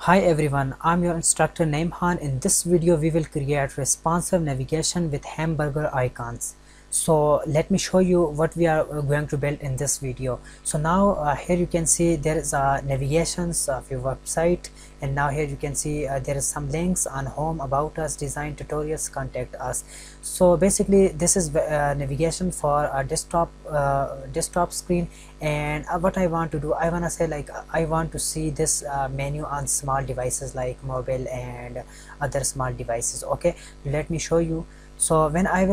Hi everyone, I'm your instructor Naimhan. In this video we will create responsive navigation with hamburger icons. So let me show you what we are going to build in this video. So now here you can see there is navigations of your website, and now here you can see there is some links on home, about us, design, tutorials, contact us. So basically this is navigation for a desktop screen. And what I want to do, I want to say like I want to see this menu on small devices like mobile and other small devices. Okay, let me show you. So when I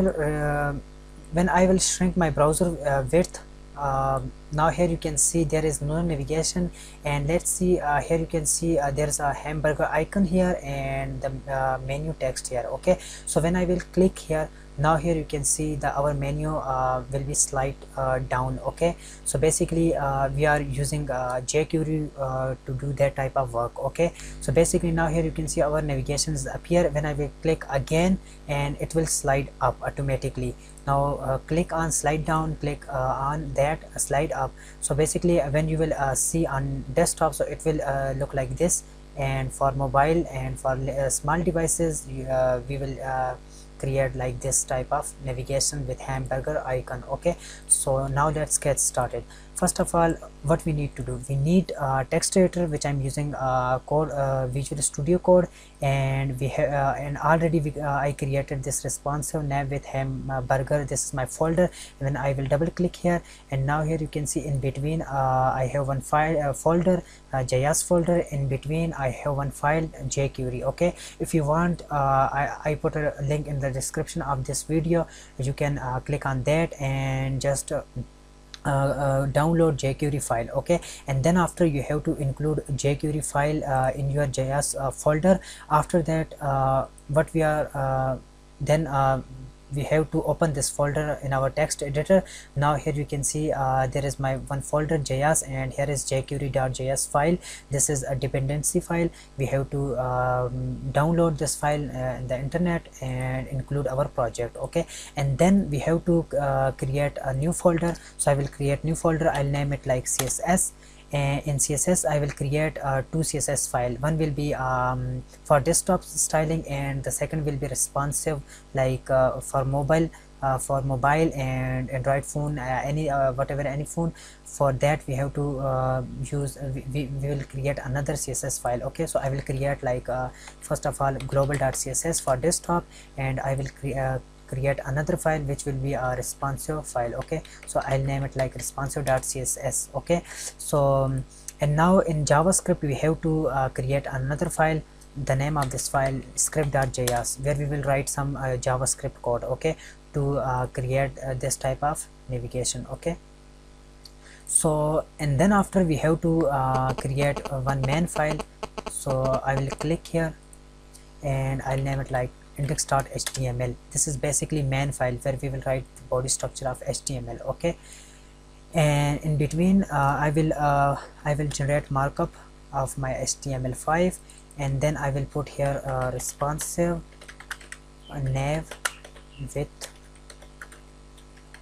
will shrink my browser width, now here you can see there is no navigation, and let's see here you can see there's a hamburger icon here and the menu text here. Okay, so when I will click here, now here you can see that our menu will be slide down. Okay, so basically we are using jQuery to do that type of work. Okay, so basically now here you can see our navigations appear. When I will click again, and it will slide up automatically. Now click on slide down, click on that slide up. So basically when you will see on desktop, so it will look like this, and for mobile and for small devices we will create like this type of navigation with hamburger icon. Okay, so now let's get started. First of all, what we need to do, we need text editor, which I'm using Visual Studio Code, and we have and already I created this responsive nav with hamburger. This is my folder, and then I will double click here, and now here you can see in between I have one file folder, JS folder. In between I have one file, jQuery. Okay, if you want, I put a link in the description of this video. You can click on that and just download jQuery file. Okay, and then after you have to include jQuery file in your JS folder. After that what we are then we have to open this folder in our text editor. Now here you can see there is my one folder JS, and here is jquery.js file. This is a dependency file. We have to download this file in the internet and include our project. Okay, and then we have to create a new folder. So I will create new folder. I'll name it like CSS. And in CSS I will create two CSS file. One will be for desktop styling, and the second will be responsive, like for mobile and Android phone, any any phone. For that we have to use we will create another CSS file. Okay, so I will create like first of all global.css for desktop, and I will create another file which will be a responsive file. Okay, so I'll name it like responsive.css. okay, so and now in JavaScript we have to create another file. The name of this file script.js, where we will write some JavaScript code. Okay, to create this type of navigation. Okay, so and then after we have to create one main file. So I will click here, and I'll name it like index.html. This is basically main file where we will write the body structure of HTML. Okay, and in between I will generate markup of my HTML5, and then I will put here responsive nav with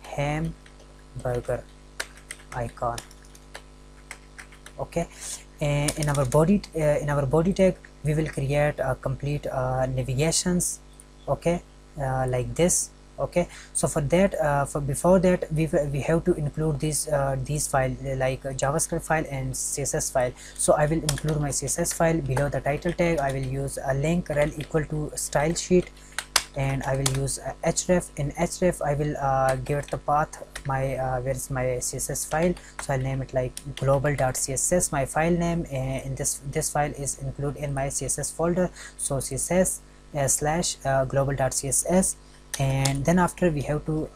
hamburger icon. Okay, and in our body tag we will create complete navigations. Okay, like this. Okay, so for that before that we have to include these file, like JavaScript file and CSS file. So I will include my CSS file. Below the title tag I will use a link rel equal to style sheet, and I will use href. In href I will give it the path, my where is my CSS file. So I'll name it like global.css, my file name, and this file is included in my CSS folder. So css slash global.css, and then after we have to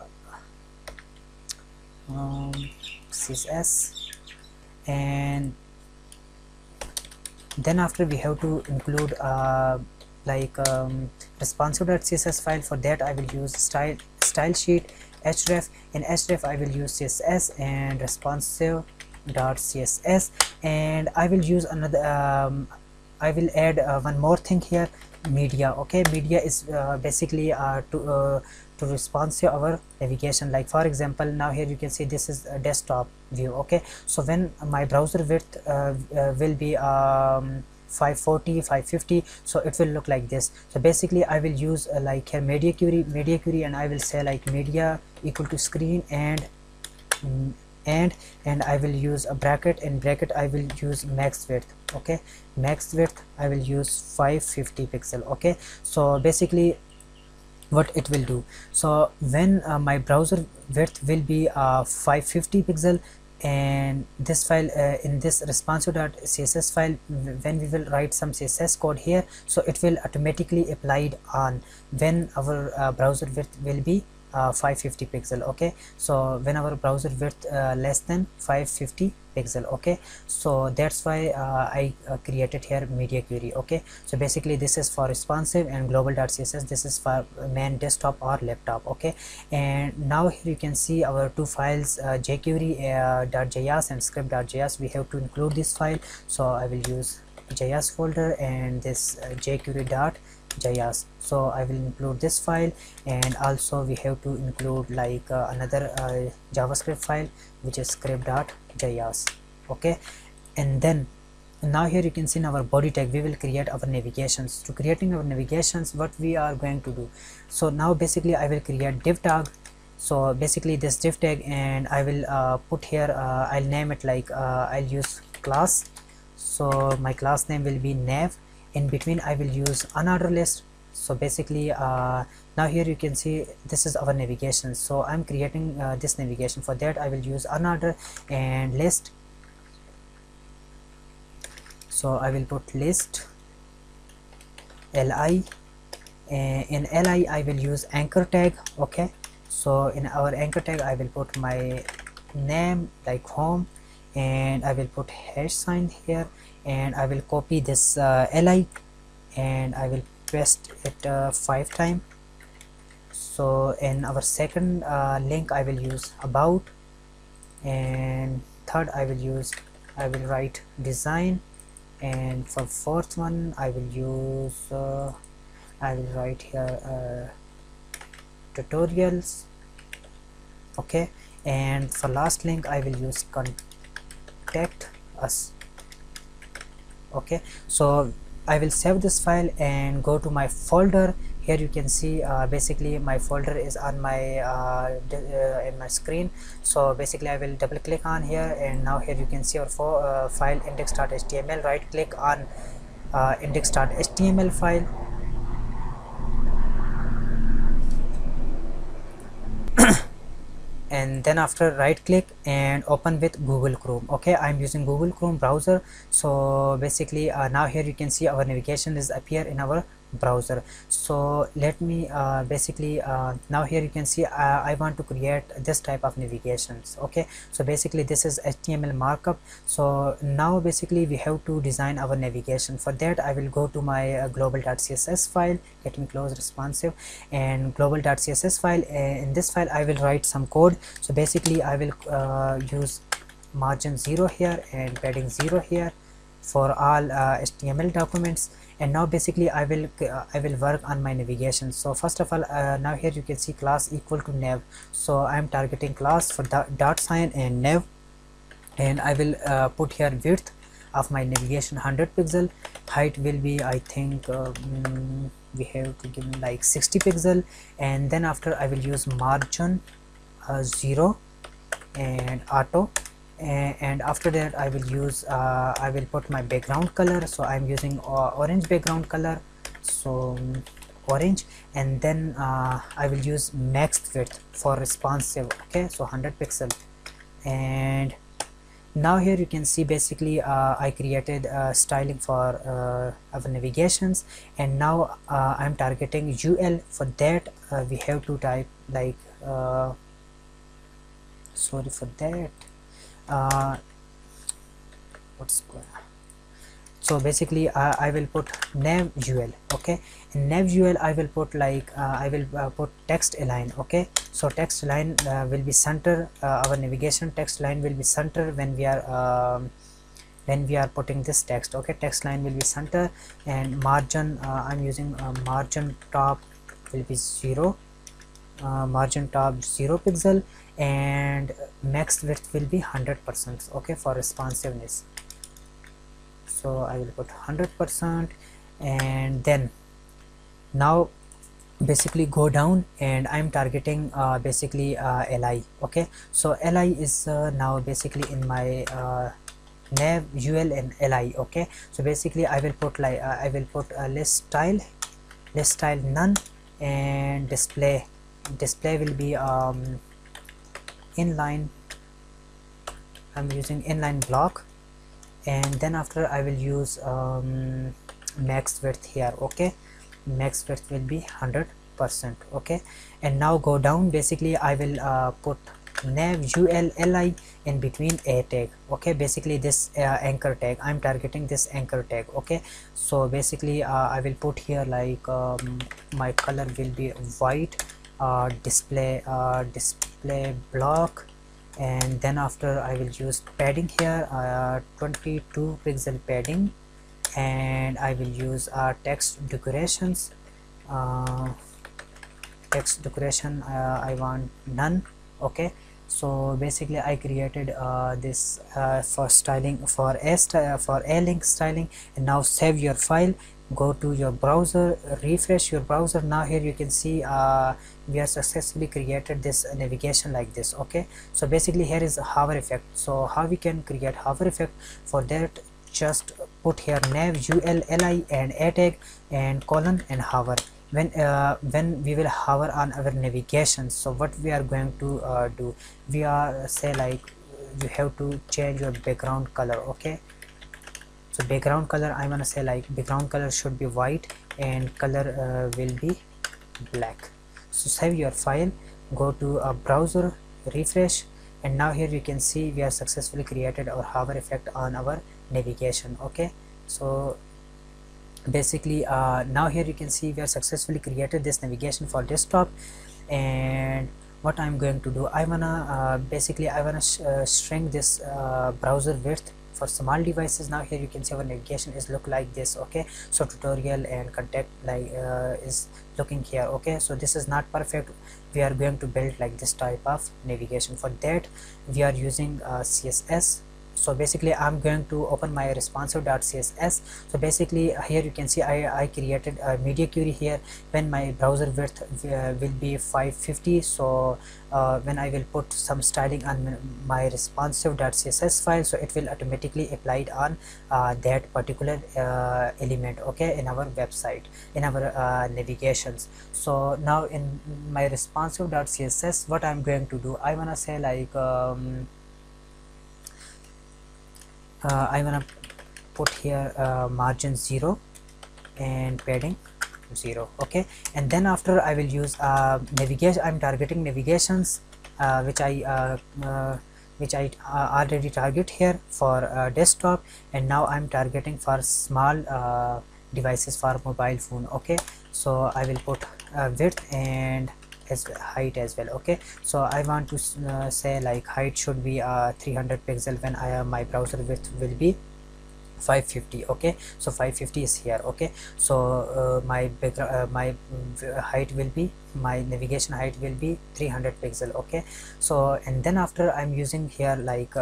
css, and then after we have to include like responsive.css file. For that I will use style sheet href. In href I will use css and responsive.css, and I will use another I will add one more thing here, media. Okay, media is basically to responsive our navigation. Like for example, now here you can see this is a desktop view. Okay, so when my browser width will be 540, 550, so it will look like this. So basically I will use like here media query, and I will say like media equal to screen and I will use a bracket. In bracket I will use max width. Okay, max width I will use 550 pixel. Okay, so basically what it will do, so when my browser width will be 550 pixel, and this file in this responsive.css file, when we will write some css code here, so it will automatically applied on when our browser width will be 550 pixel. Okay, so when our browser width less than 550 pixel. Okay, so that's why I created here media query. Okay, so basically this is for responsive, and global.css this is for main desktop or laptop. Okay, and now here you can see our two files, jQuery.js and script.js. we have to include this file, so I will use js folder and this jQuery.js. so I will include this file, and also we have to include like another JavaScript file which is script.js. okay, and then now here you can see in our body tag we will create our navigations. To creating our navigations, what we are going to do, so now basically I will create div tag. So basically this div tag, and I will put here I'll name it like I'll use class. So my class name will be nav. In between I will use unordered list. So basically now here you can see this is our navigation, so I'm creating this navigation. For that I will use unordered and list. So I will put list li, and in li I will use anchor tag. Okay, so in our anchor tag I will put my name like home, and I will put hash sign here, and I will copy this li, and I will paste it 5 times. So in our second link I will use about, and third I will write design, and for fourth one I will use I will write here tutorials. Okay, and for last link I will use contact us. Okay, so I will save this file and go to my folder. Here you can see basically my folder is on my in my screen. So basically I will double click on here, and now here you can see our file index.html. right click on index.html file, and then after right click and open with Google Chrome. Okay, I'm using Google Chrome browser. So basically now here you can see our navigation is appear in our browser. So let me basically now here you can see I want to create this type of navigations. Okay, so basically this is HTML markup. So now basically we have to design our navigation. For that I will go to my global.css file, let me close responsive, and global.css file. In this file I will write some code. So basically I will use margin 0 here and padding 0 here for all HTML documents. And now basically I will work on my navigation. So first of all now here you can see class equal to nav. So I am targeting class for dot sign and nav, and I will put here width of my navigation 100 pixel. Height will be I think we have to give like 60 pixel, and then after I will use margin 0 and auto, and after that I will use I will put my background color. So I'm using orange background color, so orange, and then I will use max width for responsive. Okay, so 100 pixel. And now here you can see basically I created styling for our navigations, and now I'm targeting UL. For that we have to type like sorry for that what's going on. So basically I will put nav ul. Okay, in nav ul I will put like I will put text align. Okay, so text line will be center. Our navigation text line will be center when we are putting this text. Okay, text line will be center, and margin I'm using margin top will be 0, margin top 0 pixel, and max width will be 100%. okay, for responsiveness. so I will put 100%, and then now basically go down and I'm targeting basically li. Okay, so li is now basically in my nav, ul and li. Okay, so basically I will put like I will put list style none, and display will be inline. I'm using inline block, and then after I will use max width here. Okay, max width will be 100%. Okay, and now go down, basically I will put nav ul li in between a tag. Okay, basically this anchor tag, I'm targeting this anchor tag. Okay, so basically I will put here like my color will be white, display block, and then after I will use padding here, 22 pixel padding, and I will use text decorations. Text decoration I want none. Okay, so basically I created this for styling, for a link styling. And now save your file, go to your browser, refresh your browser. Now here you can see we have successfully created this navigation like this. Okay, so basically here is a hover effect. So how we can create hover effect? For that, just put here nav ul li and a tag and colon and hover. When we will hover on our navigation, so what we are going to do, we are say like you have to change your background color. Okay, so background color, I'm gonna say like background color should be white and color will be black. So save your file, go to a browser, refresh, and now here you can see we have successfully created our hover effect on our navigation. Okay, so basically now here you can see we have successfully created this navigation for desktop. And what I'm going to do, I wanna basically I wanna shrink this browser width for small devices. Now here you can see our navigation is look like this. Okay, so tutorial and contact like is looking here. Okay, so this is not perfect, we are going to build like this type of navigation. For that we are using CSS. So basically I'm going to open my responsive.css. so basically here you can see I created a media query here. When my browser width will be 550, so when I will put some styling on my responsive.css file, so it will automatically applied on that particular element. Okay, in our website, in our navigations. So now in my responsive.css, what I'm going to do, I wanna say like I wanna put here margin 0 and padding 0. Okay, and then after I will use navigation. I'm targeting navigations which I already target here for desktop, and now I'm targeting for small devices for mobile phone. Okay, so I will put width and as height as well. Okay, so I want to say like height should be 300 pixel when my browser width will be 550. Okay, so 550 is here. Okay, so my height will be, my navigation height will be 300 pixel. Okay, so and then after I'm using here like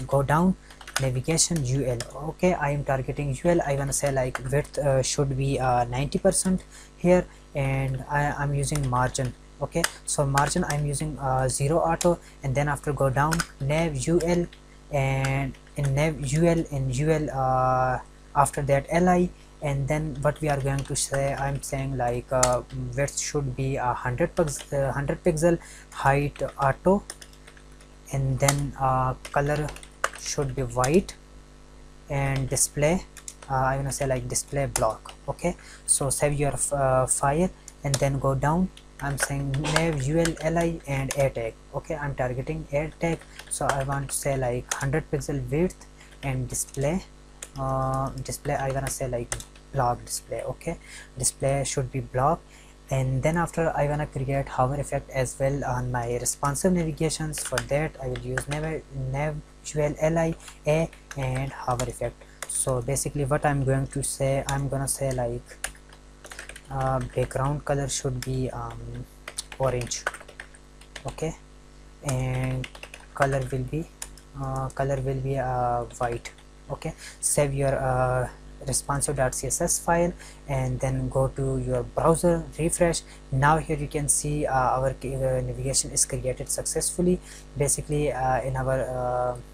go down, navigation ul. Okay, I am targeting ul. I want to say like width should be 90% here, and I'm using margin. Okay, so margin I'm using 0 auto, and then after go down nav ul, and in nav ul, in ul after that li, and then what we are going to say, I'm saying like width should be 100 pixel, height auto, and then color should be white, and display I want to say like display block. Okay, so save your file, and then go down, I'm saying nav ul li and a tag. Okay, I'm targeting a tag, so I want to say like 100 pixel width, and display I gonna say like block display. Okay, display should be block, and then after I wanna create hover effect as well on my responsive navigations. For that I will use nav ul li a and hover effect. So basically what I'm going to say, I'm gonna say like background color should be orange. Okay, and color will be white. Okay, save your responsive.css file and then go to your browser, refresh. Now here you can see our navigation is created successfully. Basically in our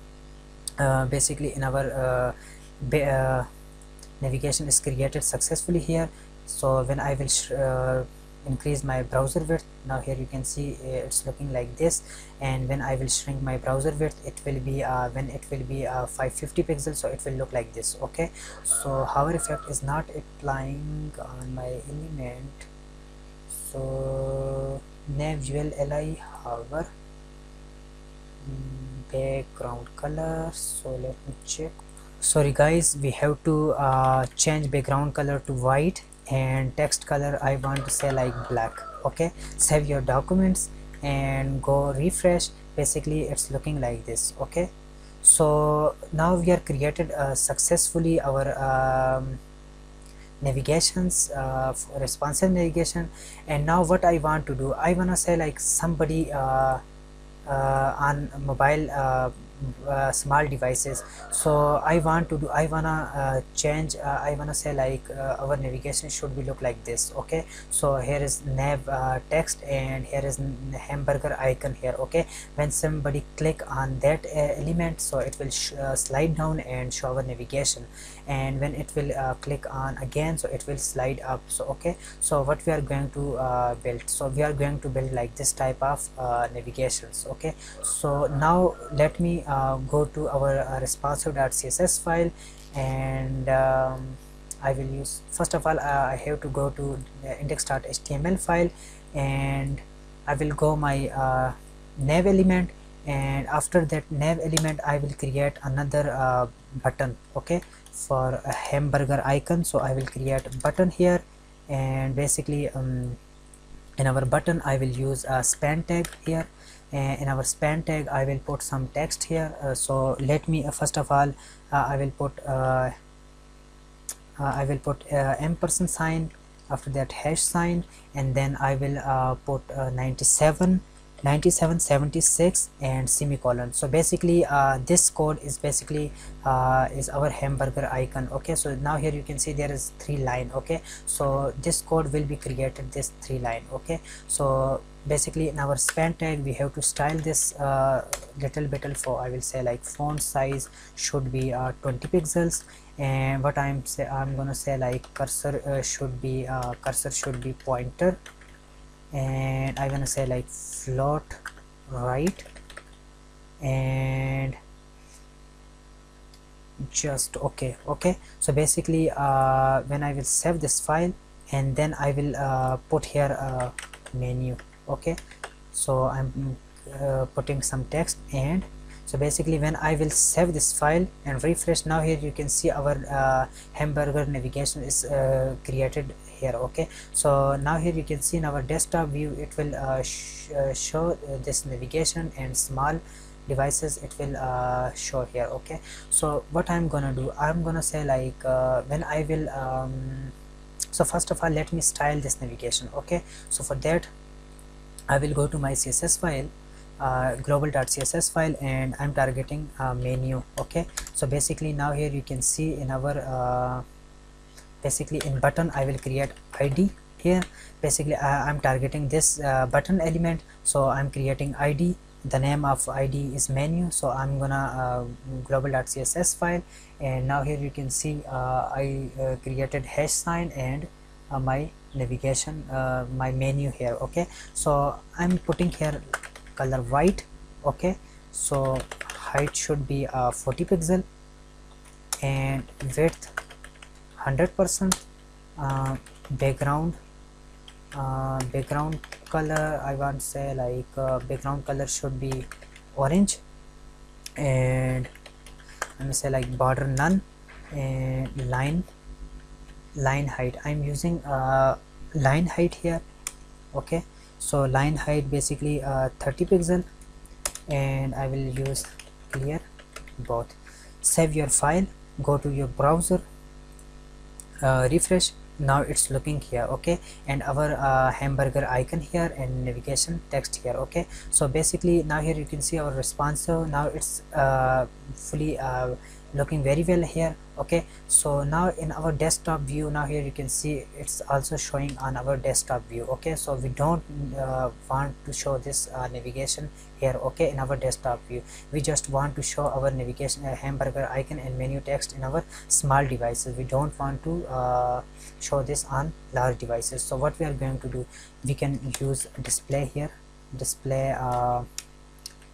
navigation is created successfully here. So when I will increase my browser width, now here you can see it's looking like this, and when I will shrink my browser width, it will be when it will be 550 pixels, so it will look like this. Okay, so hover effect is not applying on my element, so nav li hover background color. So let me check. Sorry guys, we have to change background color to white, and text color I want to say like black. Okay, save your documents and go refresh. Basically it's looking like this. Okay, so now we are created successfully our navigations, responsive navigation. And now what I want to do, I want to say like somebody on mobile small devices. So I want to change, I wanna say like our navigation should be look like this. Okay, so here is nav text, and here is hamburger icon here. Okay, when somebody click on that element, so it will slide down and show our navigation, and when it will click on again, so it will slide up. So okay, so what we are going to build, so we are going to build like this type of navigations. Okay, so now let me go to our responsive.css file, and I will use, first of all I have to go to index.html file, and I will go my nav element, and after that nav element I will create another button. Okay, for a hamburger icon, so I will create a button here, and basically in our button I will use a span tag here. In our span tag I will put some text here. So let me first of all I will put ampersand sign, after that hash sign, and then I will put 97 76 and semicolon. So basically this code is basically is our hamburger icon. Okay, so now here you can see there is 3 line. Okay, so this code will be created this 3 line. Okay, so basically in our span tag we have to style this little bit. For I will say like font size should be 20 pixels, and what I'm gonna say like cursor should be pointer, and I'm gonna say like float right, and just okay. So basically when I will save this file, and then I will put here a menu. Okay, so I'm putting some text, and so basically when I will save this file and refresh, now here you can see our hamburger navigation is created here. Okay, so now here you can see in our desktop view it will show this navigation, and small devices it will show here. Okay, so what I'm gonna do, I'm gonna say like when I will so first of all let me style this navigation. Okay, so for that I will go to my CSS file, global.css file, and I'm targeting menu. Okay, so basically now here you can see in our basically in button I will create ID here. Basically I'm targeting this button element, so I'm creating ID. The name of ID is menu, so I'm gonna global.css file, and now here you can see I created hash sign and my navigation, my menu here. Okay, so I'm putting here color white. Okay, so height should be 40 pixel, and width 100%. Background color I want to say like background color should be orange, and let me say like border none, and line height I'm using line height here. Okay, so line height basically 30 pixel, and I will use clear both. Save your file, go to your browser, refresh. Now it's looking here. Okay, and our hamburger icon here and navigation text here. Okay, so basically now here you can see our responsive. Now it's fully looking very well here. Okay, so now in our desktop view, now here you can see it's also showing on our desktop view. Okay, so we don't want to show this navigation here. Okay, in our desktop view we just want to show our navigation hamburger icon and menu text in our small devices. We don't want to show this on large devices. So what we are going to do, we can use display here, display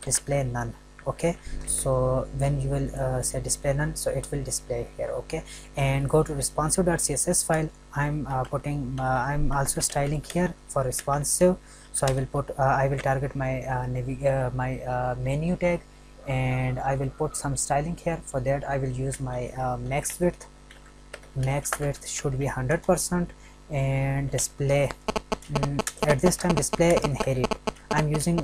display none. Okay, so when you will say display none, so it will display here. Okay, and go to responsive.css file. I'm I'm also styling here for responsive, so I will put I will target my menu tag, and I will put some styling here. For that I will use my max width should be 100%, and display at this time display inherit, I'm using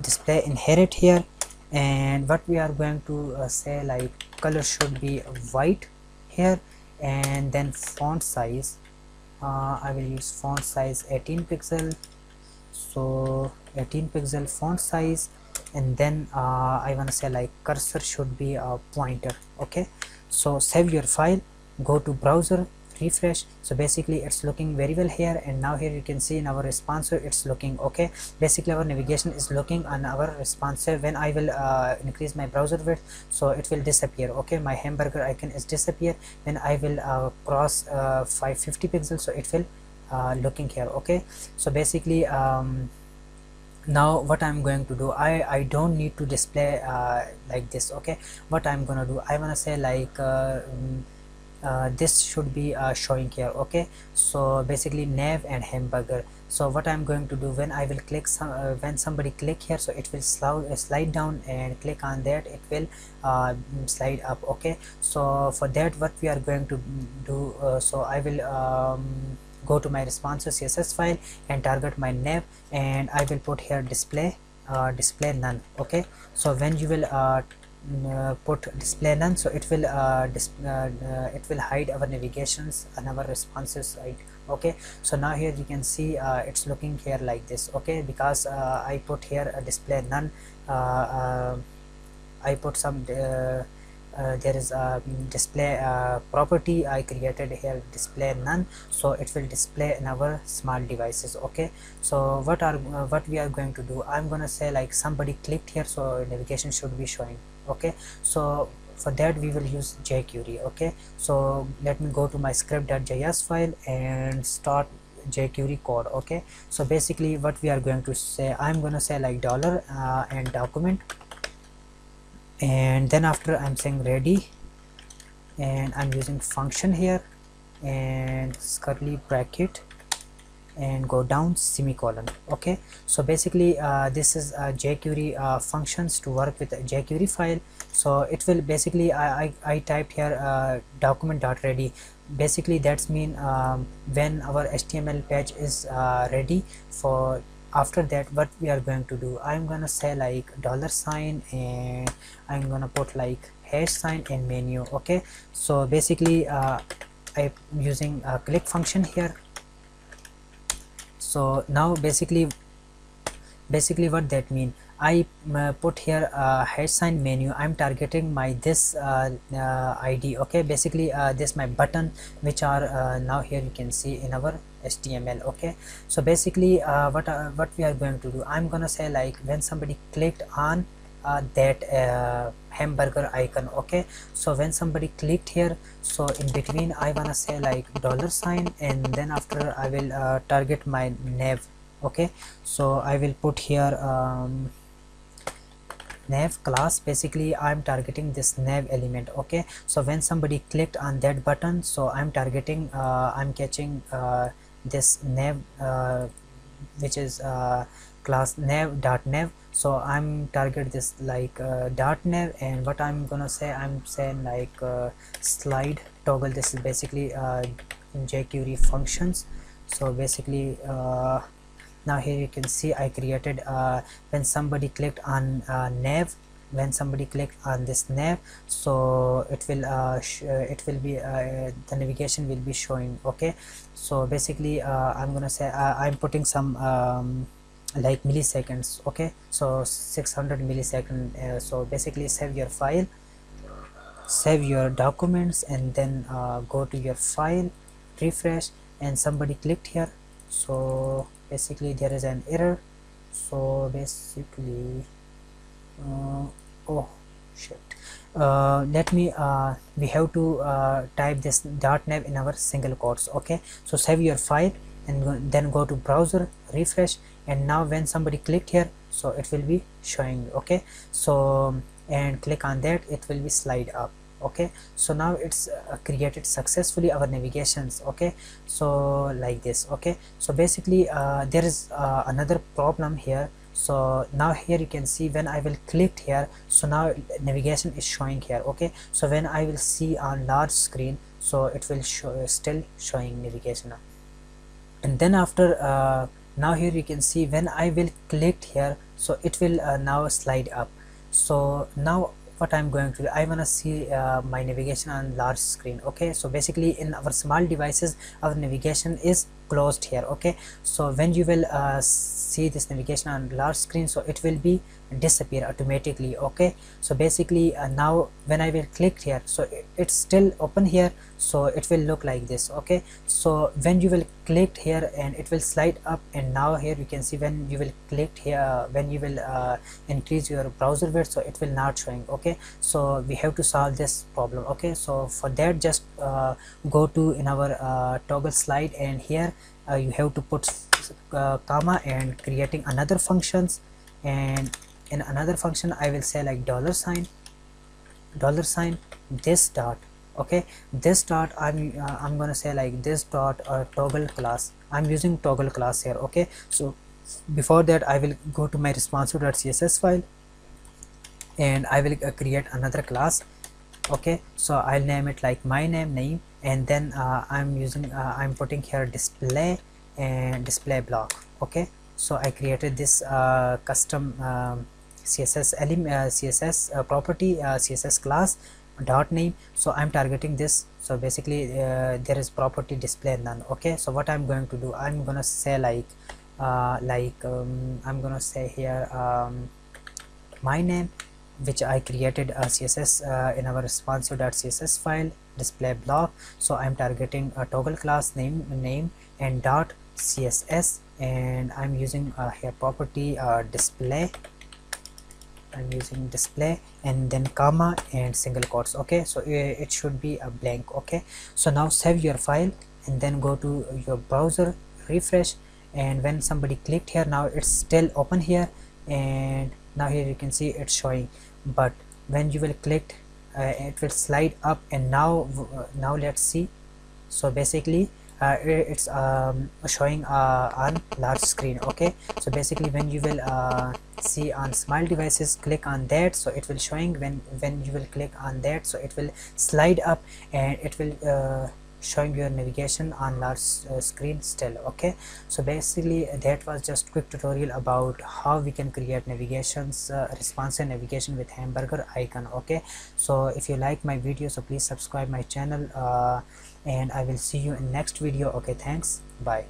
display inherit here. And what we are going to say, like color should be white here, and then font size, I will use font size 18 pixel, so 18 pixel font size. And then I want to say like cursor should be a pointer. Okay, so save your file, go to browser, refresh. So basically it's looking very well here, and now here you can see in our responsive it's looking okay. Basically our navigation is looking on our responsive. When I will increase my browser width, so it will disappear. Okay, my hamburger icon is disappear. When I will cross 550 pixels, so it will looking here. Okay, so basically now what I'm going to do, I don't need to display like this. Okay, what I'm gonna do, I wanna say like this should be showing here. Okay, so basically nav and hamburger. So what I'm going to do, when I will click when somebody click here, so it will slide down, and click on that, it will slide up. Okay, so for that what we are going to do, so I will go to my responsive CSS file and target my nav, and I will put here display display none. Okay, so when you will put display none, so it will it will hide our navigations and our responsive side. Okay, so now here you can see it's looking here like this. Okay, because I put here a display none, I put some there is a display property I created here, display none, so it will display in our small devices. Okay, so what we are going to do, I'm gonna say like somebody clicked here, so navigation should be showing. Okay, so for that we will use jQuery. Okay, so let me go to my script.js file and start jQuery code. Okay, so basically what we are going to say, I'm gonna say like dollar and document, and then after I'm saying ready, and I'm using function here and curly bracket and go down semicolon. Okay, so basically this is jQuery functions to work with a jQuery file. So it will basically I typed here document.ready. basically that's mean when our HTML page is ready. For after that what we are going to do, I'm gonna say like $sign, and I'm gonna put like # and menu. Okay, so basically I'm using a click function here. So now basically what that mean, I put here # menu, I'm targeting my this ID. Okay, basically this my button which are now here you can see in our HTML. Okay, so basically what we are going to do, I'm gonna say like when somebody clicked on that hamburger icon. Okay, so when somebody clicked here, so in between I wanna say like $sign, and then after I will target my nav. Okay, so I will put here nav class. Basically I'm targeting this nav element. Okay, so when somebody clicked on that button, so I'm targeting I'm catching this nav which is class nav.nav. so I'm target this like .nav, and what I'm gonna say, I'm saying like slide toggle. This is basically jQuery functions. So basically now here you can see I created when somebody clicked on nav, when somebody clicked on this nav, so it will be the navigation will be showing. Okay, so basically I'm gonna say I'm putting some like milliseconds. Okay, so 600 millisecond. So basically save your file, save your documents, and then go to your file, refresh, and somebody clicked here. So basically there is an error. So basically oh shit, let me we have to type this .nav in our single quotes. Okay, so save your file and then go to browser, refresh, and now when somebody clicked here, so it will be showing. Okay, so and click on that, it will be slide up. Okay, so now it's created successfully our navigations. Okay, so like this. Okay, so basically there is another problem here. So now here you can see when I will click here, so now navigation is showing here. Okay, so when I will see on large screen, so it will show still showing navigation. And then after now here you can see when I will click here, so it will now slide up. So now what I'm going to do, I want to see my navigation on large screen. Okay, so basically in our small devices our navigation is closed here. Okay, so when you will see this navigation on large screen, so it will be disappear automatically. Okay, so basically now when I will click here, so it's still open here, so it will look like this. Okay, so when you will click here and it will slide up, and now here you can see when you will click here, when you will increase your browser width, so it will not showing. Okay, so we have to solve this problem. Okay, so for that just go to in our toggle slide, and here you have to put comma and creating another functions, and in another function I will say like $sign this dot. Okay, this dot I'm gonna say like this dot toggle class. I'm using toggle class here. Okay, so before that I will go to my responsive.css file, and I will create another class. Okay, so I'll name it like my name, and then I'm putting here display and display block. Okay, so I created this custom CSS property, CSS class dot name. So I'm targeting this. So basically there is property display none. Okay, so what I'm going to do, I'm gonna say like I'm gonna say here my name, which I created a CSS in our responsive.css file, display block. So I'm targeting a toggle class name and dot CSS, and I'm using here property display. I'm using display and then comma and single quotes. Okay, so it should be a blank. Okay, so now save your file and then go to your browser, refresh, and when somebody clicked here, now it's still open here, and now here you can see it's showing, but when you will click it will slide up, and now let's see. So basically it's showing on large screen. Okay, so basically when you will see on small devices, click on that, so it will showing. When you will click on that, so it will slide up, and it will showing your navigation on large screen still. Okay, so basically that was just quick tutorial about how we can create navigations, responsive navigation with hamburger icon. Okay, so if you like my video, so please subscribe my channel, and I will see you in next video. Okay, thanks, bye.